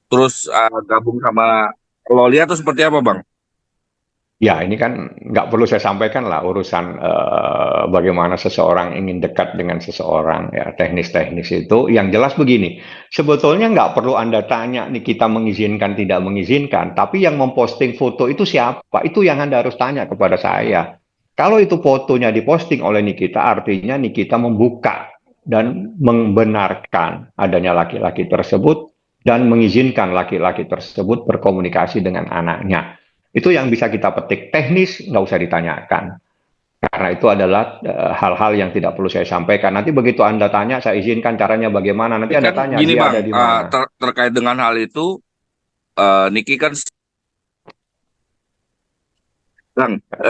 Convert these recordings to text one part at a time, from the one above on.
terus gabung sama Loli atau seperti apa Bang? Ya, ini kan nggak perlu saya sampaikan lah urusan bagaimana seseorang ingin dekat dengan seseorang, ya teknis-teknis itu. Yang jelas begini, sebetulnya nggak perlu Anda tanya nih kita mengizinkan tidak mengizinkan, tapi yang memposting foto itu siapa? Itu yang Anda harus tanya kepada saya. Kalau itu fotonya diposting oleh Nikita, artinya Nikita membuka dan membenarkan adanya laki-laki tersebut dan mengizinkan laki-laki tersebut berkomunikasi dengan anaknya. Itu yang bisa kita petik. Teknis nggak usah ditanyakan. Karena itu adalah hal-hal yang tidak perlu saya sampaikan. Nanti begitu Anda tanya, saya izinkan caranya bagaimana. Nanti Tapi Anda kan tanya, gini dia Bang, ada di mana. terkait dengan hal itu, Niki kan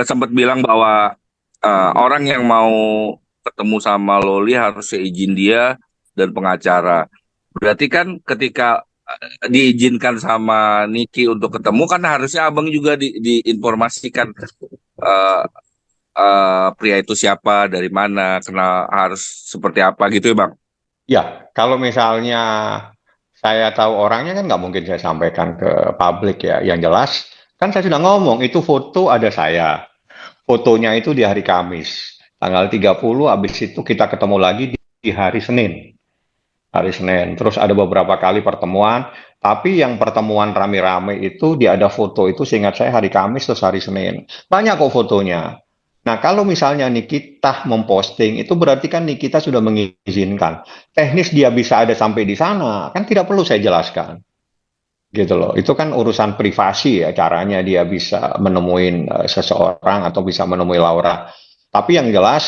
sempat bilang bahwa orang yang mau ketemu sama Loli harus seizin dia dan pengacara. Berarti kan ketika diizinkan sama Niki untuk ketemu kan harusnya abang juga diinformasikan eh, pria itu siapa, dari mana, kenal harus seperti apa gitu ya bang. Ya, kalau misalnya saya tahu orangnya kan nggak mungkin saya sampaikan ke publik ya. Yang jelas, kan saya sudah ngomong, itu foto ada saya. Fotonya itu di hari Kamis. Tanggal 30, habis itu kita ketemu lagi di hari Senin. Hari Senin. Terus ada beberapa kali pertemuan, tapi yang pertemuan rame-rame itu dia ada foto itu seingat saya hari Kamis terus hari Senin. Banyak kok fotonya. Nah, kalau misalnya Nikita memposting, itu berarti kan Nikita sudah mengizinkan. Teknis dia bisa ada sampai di sana, kan tidak perlu saya jelaskan. Gitu loh. Itu kan urusan privasi ya, caranya dia bisa menemui seseorang atau bisa menemui Laura. Tapi yang jelas,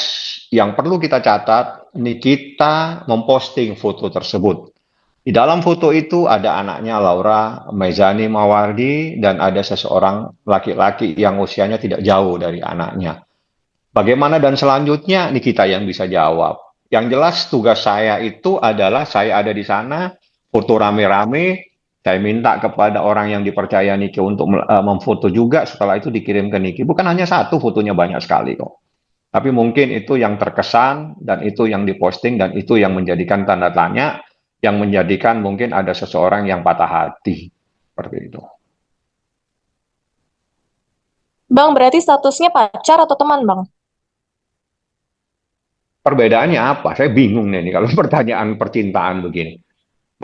yang perlu kita catat, Nikita memposting foto tersebut. Di dalam foto itu ada anaknya Laura Mezani Mawardi dan ada seseorang laki-laki yang usianya tidak jauh dari anaknya. Bagaimana dan selanjutnya Nikita yang bisa jawab. Yang jelas tugas saya itu adalah saya ada di sana, foto rame-rame, saya minta kepada orang yang dipercaya Niki untuk memfoto juga, setelah itu dikirim ke Niki. Bukan hanya satu, fotonya banyak sekali kok. Tapi mungkin itu yang terkesan dan itu yang diposting dan itu yang menjadikan tanda tanya, yang menjadikan mungkin ada seseorang yang patah hati. Seperti itu. Bang, berarti statusnya pacar atau teman, Bang? Perbedaannya apa? Saya bingung nih kalau pertanyaan percintaan begini.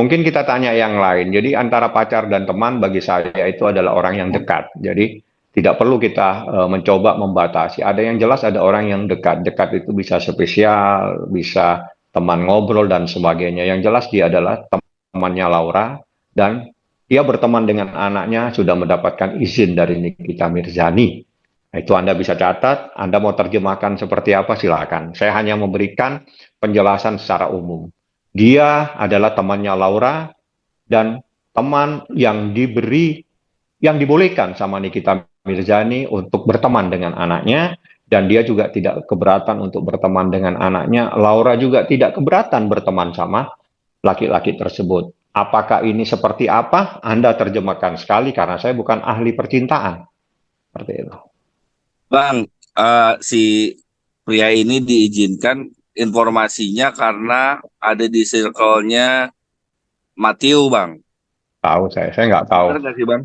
Mungkin kita tanya yang lain. Jadi antara pacar dan teman bagi saya itu adalah orang yang dekat. Jadi tidak perlu kita mencoba membatasi. Ada yang jelas ada orang yang dekat. Dekat itu bisa spesial, bisa teman ngobrol dan sebagainya. Yang jelas dia adalah temannya Laura dan dia berteman dengan anaknya sudah mendapatkan izin dari Nikita Mirzani. Nah, itu Anda bisa catat, Anda mau terjemahkan seperti apa silakan. Saya hanya memberikan penjelasan secara umum. Dia adalah temannya Laura dan teman yang yang dibolehkan sama Nikita Mirzani untuk berteman dengan anaknya dan dia juga tidak keberatan untuk berteman dengan anaknya. Laura juga tidak keberatan berteman sama laki-laki tersebut. Apakah ini seperti apa? Anda terjemahkan sekali karena saya bukan ahli percintaan. Seperti itu. Bang, si pria ini diizinkan informasinya karena ada di circle-nya Matthew bang. Tahu saya nggak tahu. Benar nggak sih bang?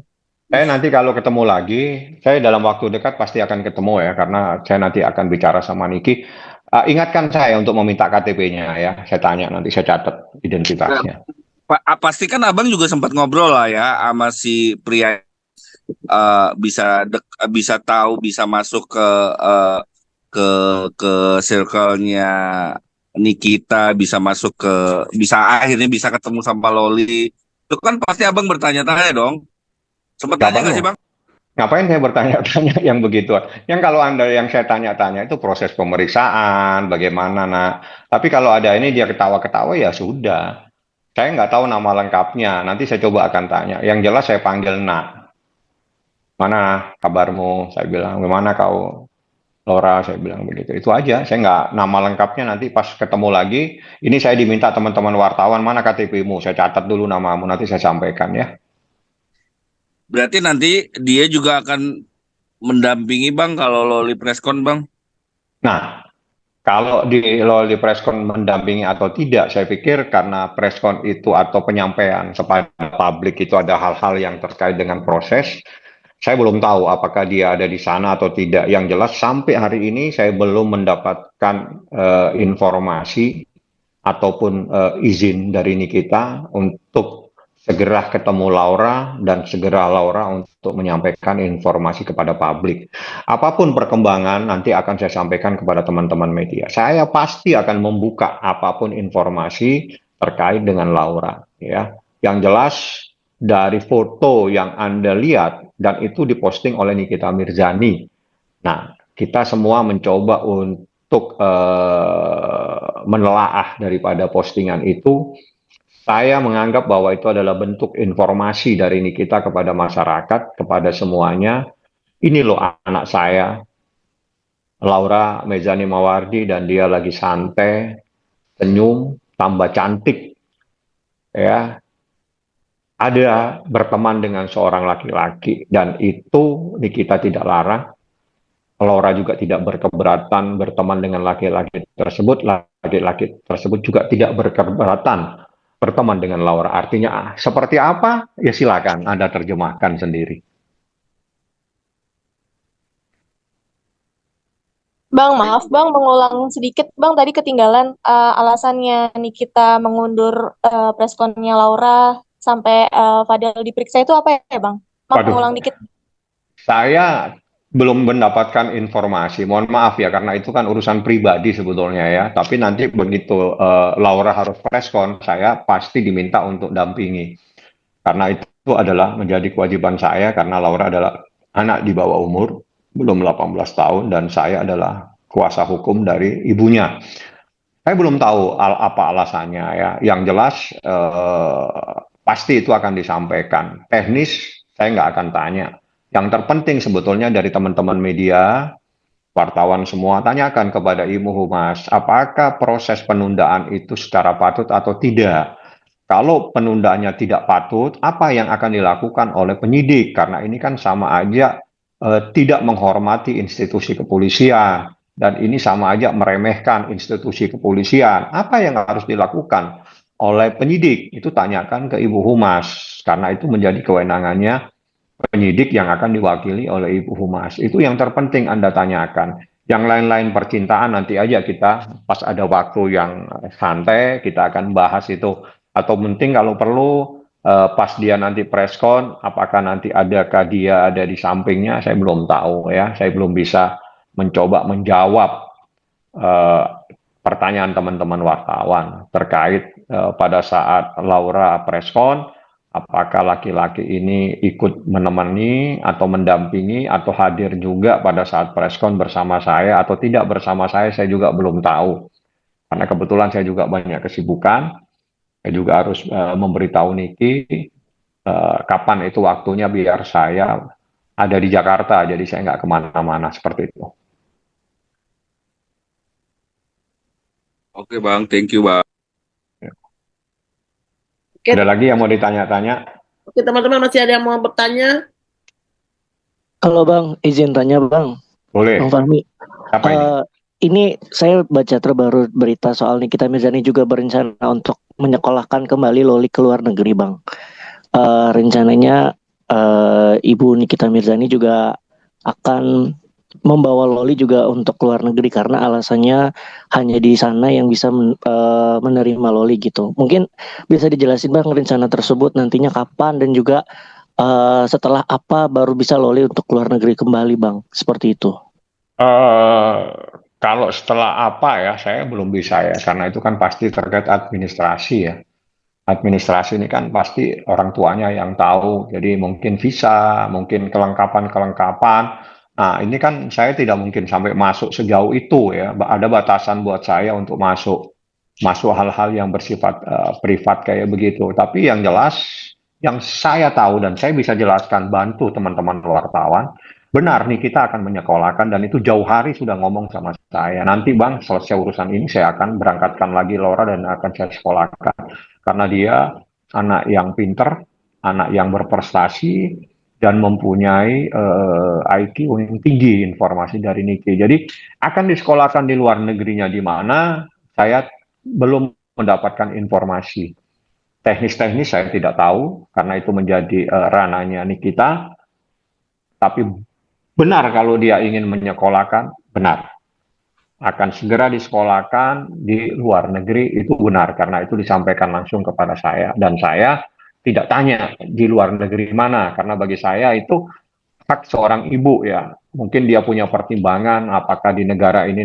Saya nanti kalau ketemu lagi, saya dalam waktu dekat pasti akan ketemu ya, karena saya nanti akan bicara sama Niki. Ingatkan saya untuk meminta KTP-nya ya. Saya tanya nanti, saya catat Nah, identitasnya. pasti kan abang juga sempat ngobrol lah ya sama si pria, bisa tahu bisa masuk eh, ke ke circle-nya Nikita, bisa masuk ke, bisa akhirnya bisa ketemu sama Loli. Itu kan pasti abang bertanya-tanya dong. Sempat Nggak tanya nggak perlu. sih bang? Ngapain saya bertanya-tanya yang begituan? Yang kalau Anda yang saya tanya-tanya itu proses pemeriksaan, bagaimana nak. Tapi kalau ada ini dia ketawa-ketawa ya sudah. Saya nggak tahu nama lengkapnya. Nanti saya coba akan tanya. Yang jelas saya panggil nak. Mana kabarmu? Saya bilang, gimana kau? Laura, saya bilang begitu. Itu aja. Saya nggak nama lengkapnya nanti pas ketemu lagi. Ini saya diminta teman-teman wartawan mana KTP-mu. Saya catat dulu namamu. Nanti saya sampaikan ya. Berarti nanti dia juga akan mendampingi bang kalau Loli preskon bang. Nah, Kalau di preskon mendampingi atau tidak, saya pikir karena preskon itu atau penyampaian kepada publik itu ada hal-hal yang terkait dengan proses, saya belum tahu apakah dia ada di sana atau tidak. Yang jelas sampai hari ini saya belum mendapatkan informasi ataupun izin dari Nikita untuk segera ketemu Laura dan segera Laura untuk menyampaikan informasi kepada publik. Apapun perkembangan nanti akan saya sampaikan kepada teman-teman media. Saya pasti akan membuka apapun informasi terkait dengan Laura. Ya, yang jelas dari foto yang Anda lihat dan itu diposting oleh Nikita Mirzani. Nah, kita semua mencoba untuk menelaah daripada postingan itu. Saya menganggap bahwa itu adalah bentuk informasi dari Nikita kepada masyarakat, kepada semuanya. Ini loh anak saya, Laura Mezani Mawardi, dan dia lagi santai, senyum, tambah cantik, ya. Ada berteman dengan seorang laki-laki, dan itu Nikita tidak larang. Laura juga tidak berkeberatan berteman dengan laki-laki tersebut. Laki-laki tersebut juga tidak berkeberatan berteman dengan Laura. Artinya seperti apa? Ya silakan Anda terjemahkan sendiri. Bang, maaf Bang, mengulang sedikit Bang, tadi ketinggalan alasannya Nikita mengundur preskonnya Laura sampai Fadel diperiksa itu apa ya Bang? Maaf, Waduh, mengulang dikit. saya belum mendapatkan informasi. Mohon maaf ya, karena itu kan urusan pribadi sebetulnya ya. Tapi nanti begitu Laura harus preskon, saya pasti diminta untuk dampingi. Karena itu adalah menjadi kewajiban saya, karena Laura adalah anak di bawah umur, belum 18 tahun, dan saya adalah kuasa hukum dari ibunya. Saya belum tahu apa alasannya ya. Yang jelas pasti itu akan disampaikan. Teknis saya nggak akan tanya. Yang terpenting sebetulnya dari teman-teman media, wartawan semua, tanyakan kepada Ibu Humas, apakah proses penundaan itu secara patut atau tidak? Kalau penundaannya tidak patut, apa yang akan dilakukan oleh penyidik? Karena ini kan sama aja tidak menghormati institusi kepolisian. Dan ini sama aja meremehkan institusi kepolisian. Apa yang harus dilakukan oleh penyidik? Itu tanyakan ke Ibu Humas. Karena itu menjadi kewenangannya penyidik yang akan diwakili oleh Ibu Humas. Itu yang terpenting Anda tanyakan. Yang lain-lain percintaan nanti aja kita pas ada waktu yang santai kita akan bahas itu. Atau penting kalau perlu pas dia nanti preskon, apakah nanti adakah dia ada di sampingnya, saya belum tahu ya. Saya belum bisa mencoba menjawab eh, pertanyaan teman-teman wartawan terkait pada saat Laura preskon, apakah laki-laki ini ikut menemani atau mendampingi atau hadir juga pada saat preskon bersama saya atau tidak bersama saya juga belum tahu. Karena kebetulan saya juga banyak kesibukan, saya juga harus memberitahu Niki kapan itu waktunya biar saya ada di Jakarta, jadi saya nggak kemana-mana seperti itu. Oke Bang, thank you Bang. Oke, Ada lagi yang mau ditanya-tanya? oke, teman-teman masih ada yang mau bertanya? Halo Bang, izin tanya Bang, Boleh. Bang Fahmi. Apa ini? Ini saya baca terbaru berita soal Nikita Mirzani juga berencana untuk menyekolahkan kembali Loli ke luar negeri Bang. Rencananya Ibu Nikita Mirzani juga akan membawa Loli juga untuk keluar negeri karena alasannya hanya di sana yang bisa menerima Loli gitu. Mungkin bisa dijelasin Bang rencana tersebut nantinya kapan dan juga setelah apa baru bisa Loli untuk keluar negeri kembali Bang, seperti itu. Kalau setelah apa ya, saya belum bisa ya, karena itu kan pasti terkait administrasi ya. Administrasi ini kan pasti orang tuanya yang tahu, jadi mungkin visa, mungkin kelengkapan-kelengkapan. Nah, ini kan saya tidak mungkin sampai masuk sejauh itu ya. Ada batasan buat saya untuk masuk hal-hal yang bersifat privat kayak begitu. Tapi yang jelas, yang saya tahu dan saya bisa jelaskan bantu teman-teman wartawan, benar nih kita akan menyekolahkan dan itu jauh hari sudah ngomong sama saya. Nanti Bang, selesai urusan ini saya akan berangkatkan lagi Laura dan akan saya sekolahkan. Karena dia anak yang pinter, anak yang berprestasi, dan mempunyai IQ yang tinggi informasi dari Niki. Jadi akan disekolahkan di luar negerinya di mana saya belum mendapatkan informasi. Teknis-teknis saya tidak tahu karena itu menjadi ranahnya Nikita. Tapi benar kalau dia ingin menyekolahkan, benar. Akan segera disekolahkan di luar negeri itu benar karena itu disampaikan langsung kepada saya dan saya tidak tanya di luar negeri mana karena bagi saya itu hak seorang ibu ya. Mungkin dia punya pertimbangan apakah di negara ini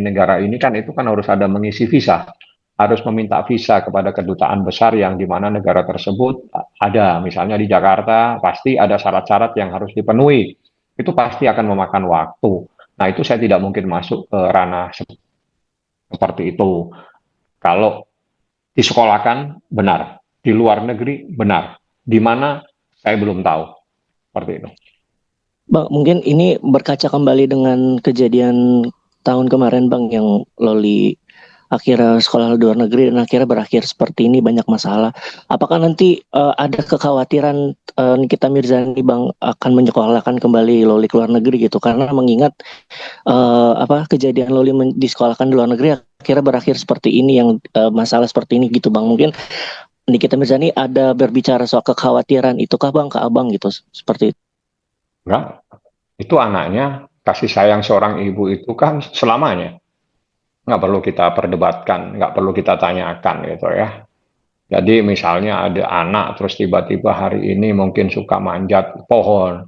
kan itu kan harus ada mengisi visa. Harus meminta visa kepada kedutaan besar yang di mana negara tersebut ada. Misalnya di Jakarta pasti ada syarat-syarat yang harus dipenuhi. Itu pasti akan memakan waktu. Nah, itu saya tidak mungkin masuk ke ranah seperti itu. Kalau disekolahkan benar, di luar negeri benar. Di mana saya belum tahu. Seperti itu. Bang, mungkin ini berkaca kembali dengan kejadian tahun kemarin Bang yang Loli akhirnya sekolah di luar negeri dan akhirnya berakhir seperti ini banyak masalah. Apakah nanti ada kekhawatiran Nikita Mirzani Bang akan menyekolahkan kembali Loli ke luar negeri gitu? Karena mengingat kejadian Loli disekolahkan di luar negeri akhirnya berakhir seperti ini yang masalah seperti ini gitu Bang. Mungkin Nikita Mirzani ada berbicara soal kekhawatiran itukah Bang ke Abang gitu seperti itu? Enggak, itu anaknya, kasih sayang seorang ibu itu kan selamanya. Nggak perlu kita perdebatkan, nggak perlu kita tanyakan gitu ya. Jadi misalnya ada anak terus tiba-tiba hari ini mungkin suka manjat pohon,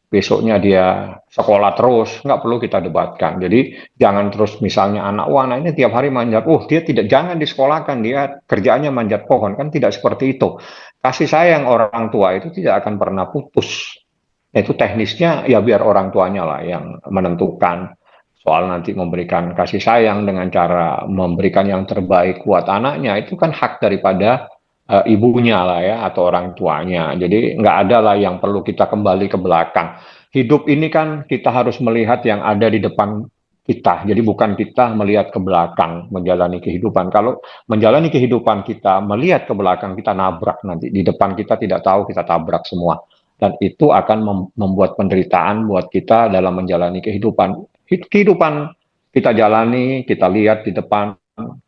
besoknya dia sekolah terus, nggak perlu kita debatkan. Jadi jangan terus misalnya anak ini tiap hari manjat, dia jangan disekolahkan, dia kerjaannya manjat pohon, kan tidak seperti itu. Kasih sayang orang tua itu tidak akan pernah putus. Itu teknisnya ya biar orang tuanya lah yang menentukan soal nanti memberikan kasih sayang dengan cara memberikan yang terbaik buat anaknya itu kan hak daripada ibunya lah ya atau orang tuanya. Jadi nggak ada lah yang perlu kita kembali ke belakang. Hidup ini kan kita harus melihat yang ada di depan kita. Jadi bukan kita melihat ke belakang menjalani kehidupan. Kalau menjalani kehidupan kita melihat ke belakang kita nabrak nanti di depan kita tidak tahu kita tabrak semua. Dan itu akan membuat penderitaan buat kita dalam menjalani kehidupan. Kehidupan kita jalani, kita lihat di depan,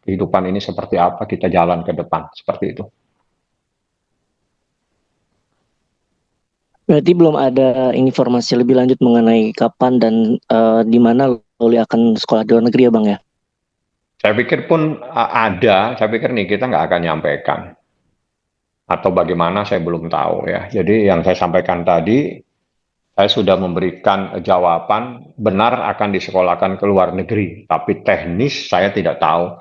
kehidupan ini seperti apa, kita jalan ke depan, seperti itu. Berarti belum ada informasi lebih lanjut mengenai kapan dan di mana Loli akan sekolah di luar negeri ya Bang ya? Saya pikir pun ada, saya pikir nih kita nggak akan nyampaikan. Atau bagaimana saya belum tahu ya. Jadi yang saya sampaikan tadi, saya sudah memberikan jawaban benar akan disekolahkan ke luar negeri. Tapi teknis saya tidak tahu.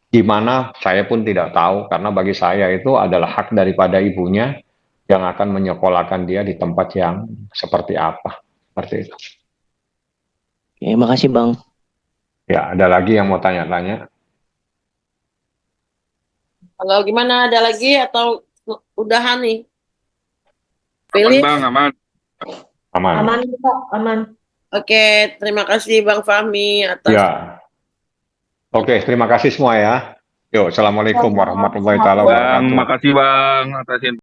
Di mana saya pun tidak tahu. Karena bagi saya itu adalah hak daripada ibunya yang akan menyekolahkan dia di tempat yang seperti apa. Seperti itu. Oke, makasih Bang. Ya, ada lagi yang mau tanya-tanya? Kalau gimana, ada lagi atau udahan nih? Aman Pilih. Bang, aman. Aman. Aman, Pak, aman. Oke, terima kasih Bang Fahmi atas. Ya. Oke, terima kasih semua ya. Yuk, assalamualaikum warahmatullahi wabarakatuh. Bang, makasih Bang atas